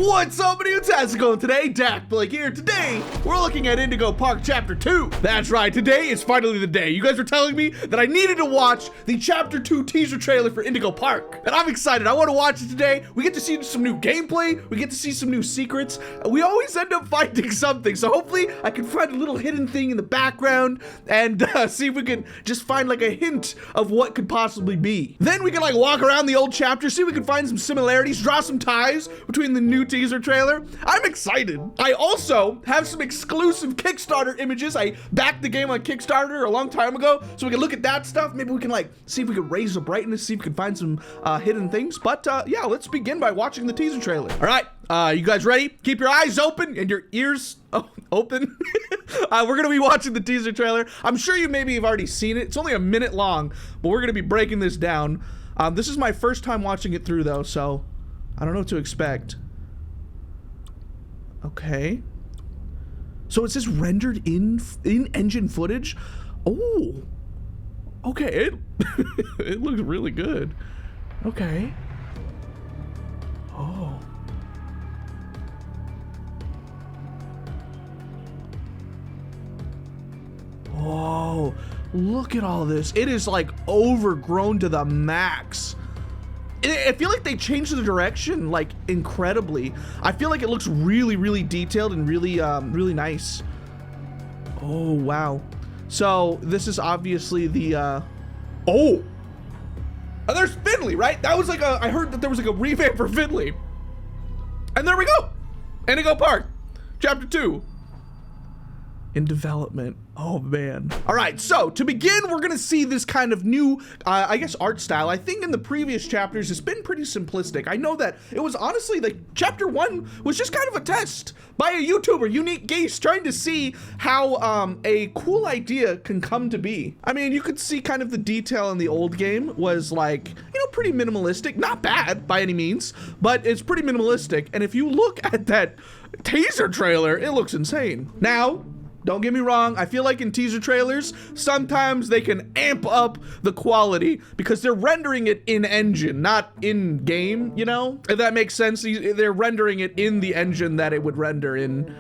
What's up, dudes? How's it going today? dakblake here. Today, we're looking at Indigo Park Chapter 2. That's right, today is finally the day. You guys were telling me that I needed to watch the Chapter 2 teaser trailer for Indigo Park. And I'm excited. I want to watch it today. We get to see some new gameplay. We get to see some new secrets. We always end up finding something. So hopefully, I can find a little hidden thing in the background and see if we can just find like a hint of what could possibly be. Then we can like walk around the old chapter, see if we can find some similarities, draw some ties between the new teaser trailer. I'm excited. I also have some exclusive Kickstarter images. I backed the game on Kickstarter a long time ago, so we can look at that stuff. Maybe we can like see if we can raise the brightness, see if we can find some hidden things. But yeah, let's begin by watching the teaser trailer. All right, you guys ready? Keep your eyes open and your ears open. We're gonna be watching the teaser trailer. I'm sure you maybe have already seen it. It's only a minute long, but we're gonna be breaking this down. This is my first time watching it through though, so I don't know what to expect. Okay. So is this rendered in engine footage? Oh. Okay, it looks really good. Okay. Oh. Oh, look at all this. It is like overgrown to the max. I feel like they changed the direction like incredibly. I feel like it looks really, really detailed and really, really nice. Oh, wow. So this is obviously the, oh, and there's Finley, right? That was like I heard that there was like a revamp for Finley. And there we go. Indigo Park, Chapter 2. In development. Oh man. All right, so to begin, we're gonna see this kind of new, I guess, art style. I think in the previous chapters, it's been pretty simplistic. I know that it was honestly like Chapter 1 was just kind of a test by a YouTuber, Unique Geese, trying to see how a cool idea can come to be. I mean, you could see kind of the detail in the old game was like, you know, pretty minimalistic. Not bad by any means, but it's pretty minimalistic. And if you look at that teaser trailer, it looks insane. Now, don't get me wrong, I feel like in teaser trailers, sometimes they can amp up the quality because they're rendering it in engine, not in game, you know? If that makes sense, they're rendering it in the engine that it would render in.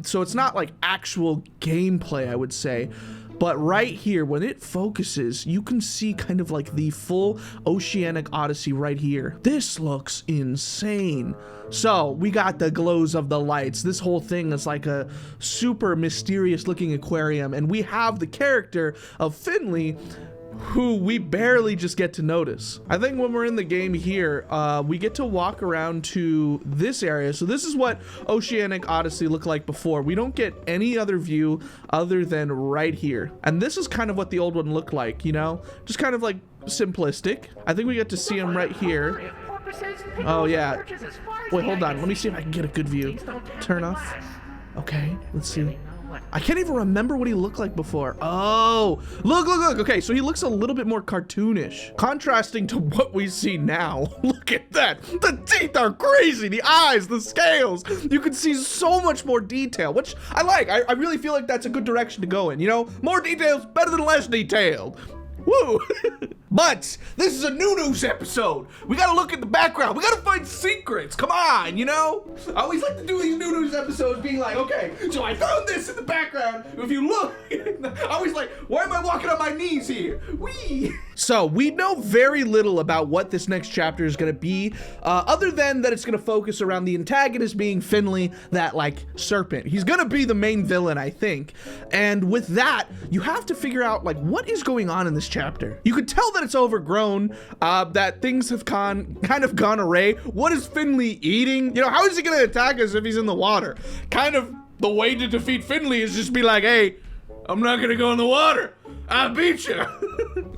So it's not like actual gameplay, I would say. But right here, when it focuses, you can see kind of like the full Oceanic Odyssey right here. This looks insane. So we got the glows of the lights. This whole thing is like a super mysterious looking aquarium. And we have the character of Finley, who we barely just get to notice. I think when we're in the game here, we get to walk around to this area. So this is what Oceanic Odyssey looked like before. We don't get any other view other than right here. And this is kind of what the old one looked like, you know? Just kind of like simplistic. I think we get to see him right here. Oh yeah. Wait, hold on. Let me see if I can get a good view. Turn off. Okay, let's see. I can't even remember what he looked like before. Oh, look. Okay, so he looks a little bit more cartoonish, contrasting to what we see now. Look at that. The teeth are crazy. The eyes, the scales. You can see so much more detail, which I like. I really feel like that's a good direction to go in. You know, more details better than less detailed. Woo! But this is a new news episode. We gotta look at the background. We gotta find secrets. Come on, you know? I always like to do these new news episodes being like, okay, so I found this in the background. If you look, I always like, why am I walking on my knees here? Whee! So we know very little about what this next chapter is gonna be, other than that it's gonna focus around the antagonist being Finley, that like serpent. He's gonna be the main villain, I think. And with that, you have to figure out like what is going on in this chapter. You could tell that it's overgrown, that things have kind of gone array. What is Finley eating? You know, how is he gonna attack us if he's in the water? Kind of the way to defeat Finley is just be like, hey, I'm not gonna go in the water. I beat you.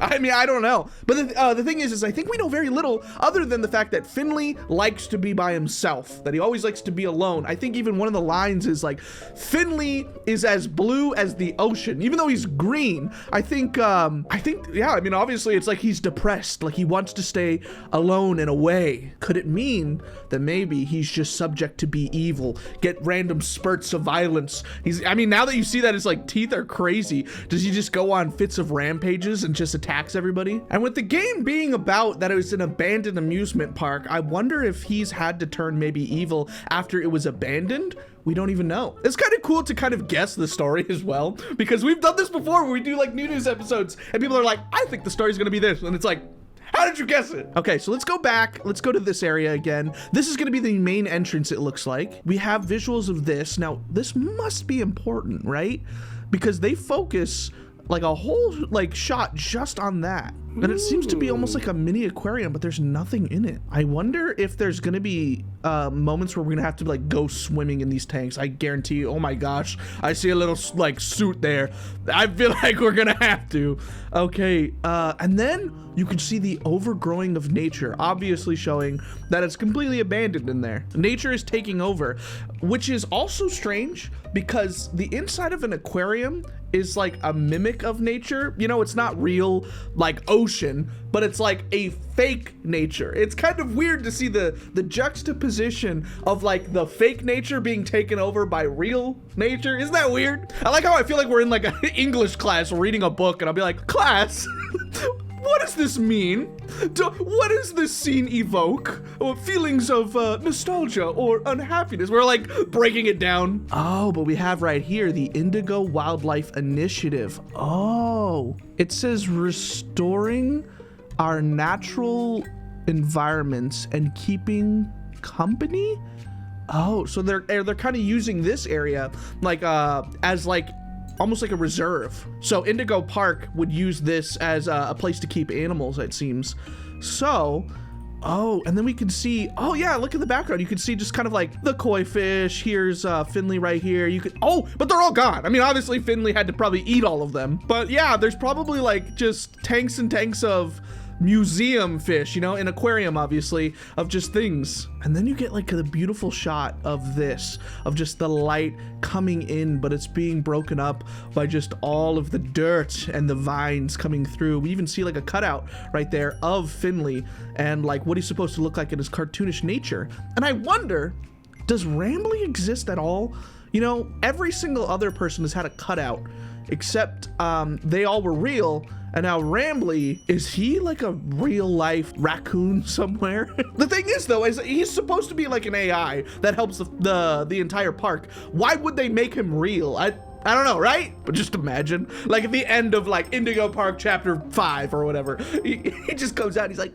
I mean, I don't know. But the thing is I think we know very little other than the fact that Finley likes to be by himself, that he always likes to be alone. I think even one of the lines is like, Finley is as blue as the ocean, even though he's green. I think, yeah, I mean, obviously it's like he's depressed, like he wants to stay alone and away. Could it mean that maybe he's just subject to be evil, get random spurts of violence? I mean, now that you see that his like teeth are crazy, does he just go on fits of rampages and just attack attacks everybody. And with the game being about that it was an abandoned amusement park, I wonder if he's had to turn maybe evil after it was abandoned. We don't even know. It's kind of cool to kind of guess the story as well, because we've done this before where we do like new news episodes and people are like, I think the story's gonna be this, and it's like, how did you guess it? Okay, so let's go back. Let's go to this area again. This is gonna be the main entrance, it looks like. We have visuals of this. Now, this must be important, right? Because they focus like a whole like shot just on that. And it seems to be almost like a mini aquarium, but there's nothing in it. I wonder if there's gonna be moments where we're gonna have to like go swimming in these tanks. I guarantee you. Oh my gosh, I see a little like suit there. I feel like we're gonna have to. Okay, and then you can see the overgrowing of nature, obviously showing that it's completely abandoned in there. Nature is taking over, which is also strange because the inside of an aquarium is like a mimic of nature. You know, it's not real like ocean, but it's like a fake nature. It's kind of weird to see the juxtaposition of like the fake nature being taken over by real nature. Isn't that weird? I like how I feel like we're in like an English class reading a book and I'll be like, class, what does this mean? What does this scene evoke? Or feelings of nostalgia or unhappiness? We're like breaking it down. Oh, but we have right here the Indigo Wildlife Initiative. Oh, it says restoring our natural environments and keeping company. Oh, so they're kind of using this area like as like almost like a reserve. So Indigo Park would use this as a place to keep animals, it seems. So, oh, and then we can see, oh yeah, look at the background. You can see just kind of like the koi fish. Here's Finley right here. You could, oh, but they're all gone. I mean, obviously Finley had to probably eat all of them. But yeah, there's probably like just tanks and tanks of museum fish, you know, an aquarium obviously of just things. And then you get like the beautiful shot of this, of just the light coming in, but it's being broken up by just all of the dirt and the vines coming through. We even see like a cutout right there of Finley and like what he's supposed to look like in his cartoonish nature. And I wonder, does Rambly exist at all? You know, every single other person has had a cutout except they all were real. And now Rambly, is he like a real life raccoon somewhere? The thing is though, is he's supposed to be like an AI that helps the entire park. Why would they make him real? I don't know, right? But just imagine, like at the end of like Indigo Park Chapter 5 or whatever, he just comes out, he's like,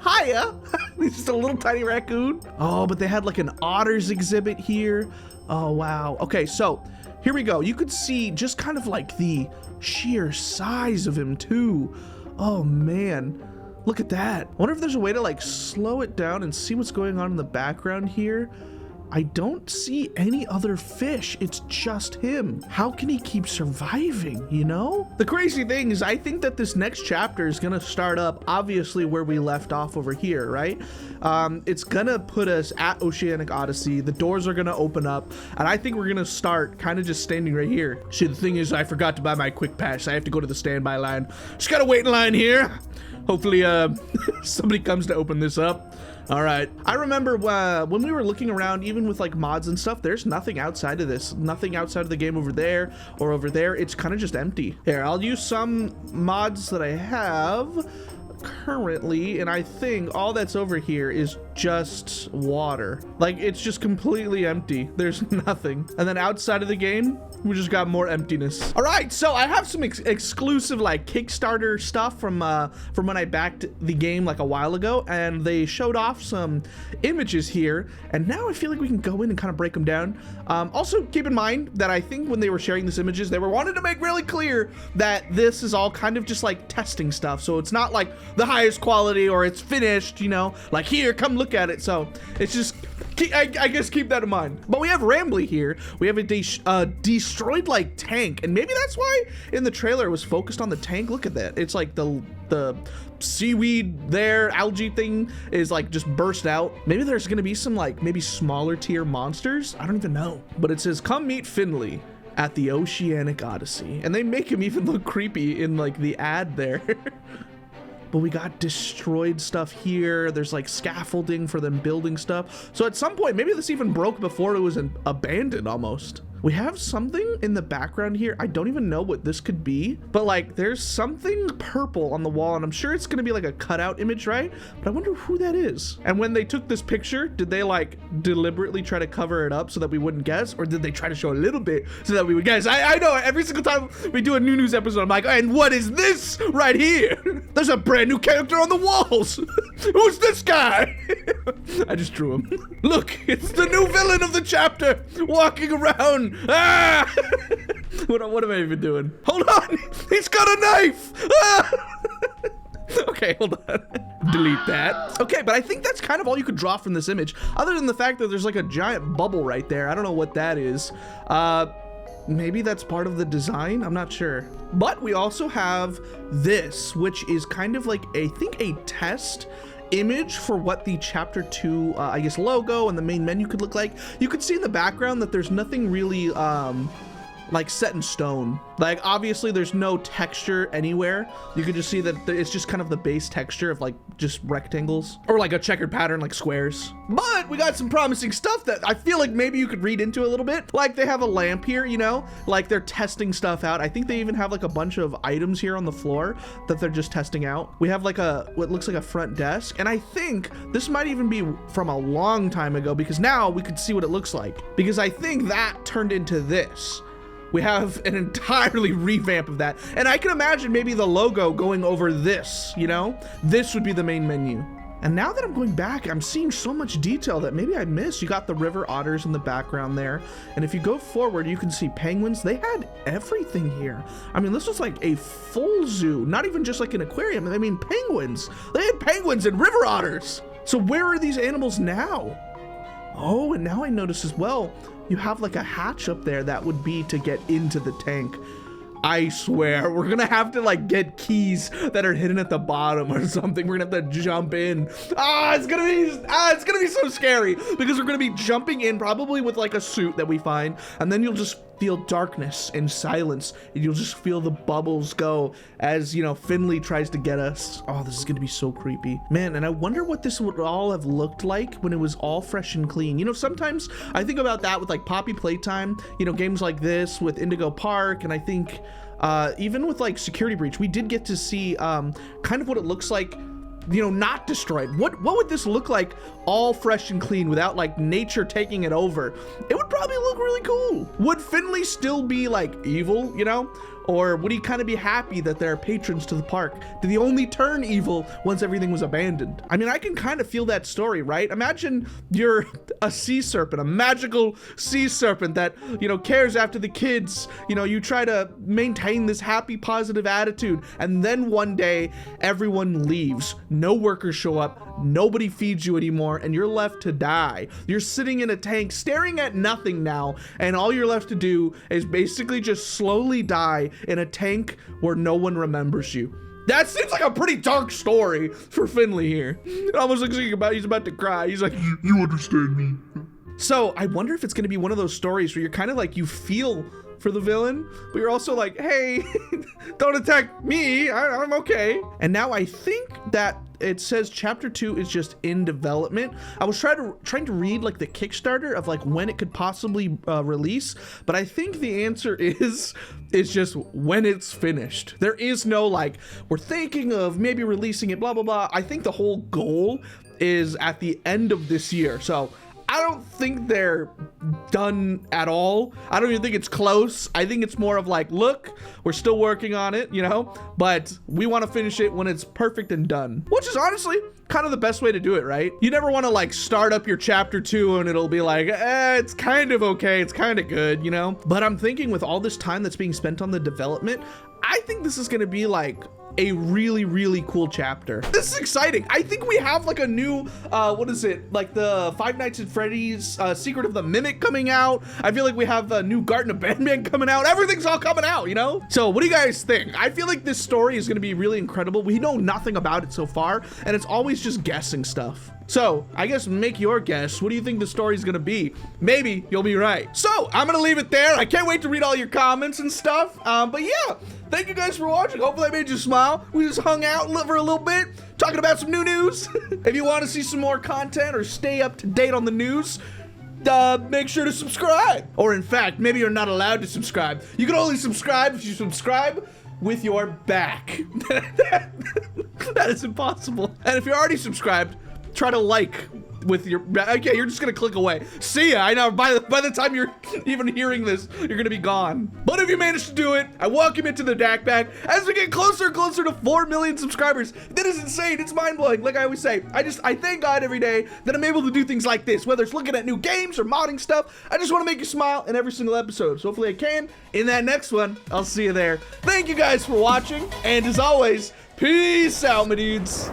hiya. He's just a little tiny raccoon. Oh, but they had like an otters exhibit here. Oh, wow. Okay, so here we go. You could see just kind of like the sheer size of him too. Oh man, look at that. I wonder if there's a way to like slow it down and see what's going on in the background here. I don't see any other fish. It's just him. How can he keep surviving, you know? The crazy thing is I think that this next chapter is gonna start up obviously where we left off over here, right? It's gonna put us at Oceanic Odyssey. The doors are gonna open up and I think we're gonna start kind of just standing right here. See, the thing is I forgot to buy my quick pass. I have to go to the standby line. Just gotta wait in line here. Hopefully somebody comes to open this up. All right, I remember when we were looking around, even with like mods and stuff, there's nothing outside of this, nothing outside of the game over there or over there. It's kind of just empty. Here, I'll use some mods that I have currently, and I think all that's over here is just water. Like, it's just completely empty. There's nothing. And then outside of the game, we just got more emptiness. All right, so I have some exclusive like Kickstarter stuff from when I backed the game like a while ago, and they showed off some images here, and now I feel like we can go in and kind of break them down. Also keep in mind that I think when they were sharing these images, they were wanting to make really clear that this is all kind of just like testing stuff. So it's not like the highest quality or it's finished, you know, like here, come look at it. So it's just, I guess keep that in mind. But we have Rambly here. We have a destroyed like tank, and maybe that's why in the trailer it was focused on the tank. Look at that. It's like the seaweed there, algae thing is like just burst out. Maybe there's gonna be some like maybe smaller tier monsters. I don't even know. But it says come meet Finley at the Oceanic Odyssey, and they make him even look creepy in like the ad there. But we got destroyed stuff here. There's like scaffolding for them building stuff. So at some point, maybe this even broke before it was abandoned almost. We have something in the background here. I don't even know what this could be, but like there's something purple on the wall, and I'm sure it's gonna be like a cutout image, right? But I wonder who that is. And when they took this picture, did they like deliberately try to cover it up so that we wouldn't guess, or did they try to show a little bit so that we would guess? I know every single time we do a new news episode, I'm like, and what is this right here? There's a brand new character on the walls. Who's this guy? I just drew him. Look, it's the new villain of the chapter walking around. Ah! What am I even doing? Hold on, he's got a knife. Ah! Okay, hold on. Delete that. Okay, but I think that's kind of all you could draw from this image, other than the fact that there's like a giant bubble right there. I don't know what that is. Maybe that's part of the design, I'm not sure. But we also have this, which is kind of like I think a test image for what the chapter 2 I guess logo and the main menu could look like. You could see in the background that there's nothing really like set in stone. Like obviously there's no texture anywhere. You can just see that it's just kind of the base texture of like just rectangles or like a checkered pattern like squares. But we got some promising stuff that I feel like maybe you could read into a little bit. Like they have a lamp here, you know, like they're testing stuff out. I think they even have like a bunch of items here on the floor that they're just testing out. We have like what looks like a front desk, and I think this might even be from a long time ago, because now we could see what it looks like, because I think that turned into this. We have an entirely revamp of that. And I can imagine maybe the logo going over this, you know? This would be the main menu. And now that I'm going back, I'm seeing so much detail that maybe I missed. You got the river otters in the background there. And if you go forward, you can see penguins. They had everything here. I mean, this was like a full zoo, not even just like an aquarium. I mean, penguins. They had penguins and river otters. So where are these animals now? Oh, and now I notice as well, you have like a hatch up there that would be to get into the tank. I swear, we're gonna have to like get keys that are hidden at the bottom or something. We're gonna have to jump in. It's gonna be so scary, because we're gonna be jumping in probably with like a suit that we find, and then you'll just feel darkness and silence, and you'll just feel the bubbles go as, you know, Finley tries to get us. Oh, this is gonna be so creepy, man. And I wonder what this would all have looked like when it was all fresh and clean. You know, sometimes I think about that with like Poppy Playtime, you know, games like this with Indigo Park, and I think even with like Security Breach, we did get to see kind of what it looks like, you know, not destroyed. What would this look like all fresh and clean without like nature taking it over? It would probably look really cool. Would Finley still be like evil, you know? Or would he kind of be happy that there are patrons to the park? Did he only turn evil once everything was abandoned? I mean, I can kind of feel that story, right? Imagine you're a sea serpent, a magical sea serpent that, you know, cares after the kids. You know, you try to maintain this happy, positive attitude, and then one day everyone leaves. No workers show up, nobody feeds you anymore, and you're left to die. You're sitting in a tank staring at nothing now, and all you're left to do is basically just slowly die in a tank where no one remembers you. That seems like a pretty dark story for Finley here. It almost looks like he's about to cry. He's like, you understand me. So I wonder if it's gonna be one of those stories where you're kind of like, you feel for the villain, but you're also like, hey, don't attack me, I'm okay. And now I think that it says chapter 2 is just in development. I was trying to read like the Kickstarter of like when it could possibly release, but I think the answer is just when it's finished. There is no like, we're thinking of maybe releasing it, blah, blah, blah. I think the whole goal is at the end of this year. So I don't think they're done at all. I don't even think it's close. I think it's more of like, look, we're still working on it, you know, but we want to finish it when it's perfect and done, which is honestly kind of the best way to do it, right? You never want to like start up your chapter 2 and it'll be like, it's kind of okay, it's kind of good, you know? But I'm thinking with all this time that's being spent on the development, I think this is going to be like a really, really cool chapter. This is exciting. I think we have like a new, what is it? Like the Five Nights at Freddy's Secret of the Mimic coming out. I feel like we have a new Garten of Banban coming out. Everything's all coming out, you know? So what do you guys think? I feel like this story is gonna be really incredible. We know nothing about it so far, and it's always just guessing stuff. So I guess make your guess. What do you think the story's gonna be? Maybe you'll be right. So I'm gonna leave it there. I can't wait to read all your comments and stuff. But yeah, thank you guys for watching. Hopefully I made you smile. We just hung out for a little bit, talking about some new news. If you want to see some more content or stay up to date on the news, make sure to subscribe. Or in fact, maybe you're not allowed to subscribe. You can only subscribe if you subscribe with your back. That is impossible. And if you're already subscribed, try to like with your, okay, you're just gonna click away. See ya. I know by the time you're even hearing this, you're gonna be gone. But if you managed to do it, I welcome you to the dakblake as we get closer and closer to 4 million subscribers. That is insane. It's mind-blowing. Like I always say, I thank God every day that I'm able to do things like this, whether it's looking at new games or modding stuff. I just want to make you smile in every single episode. So hopefully I can. In that next one, I'll see you there. Thank you guys for watching, and as always, peace out, my dudes.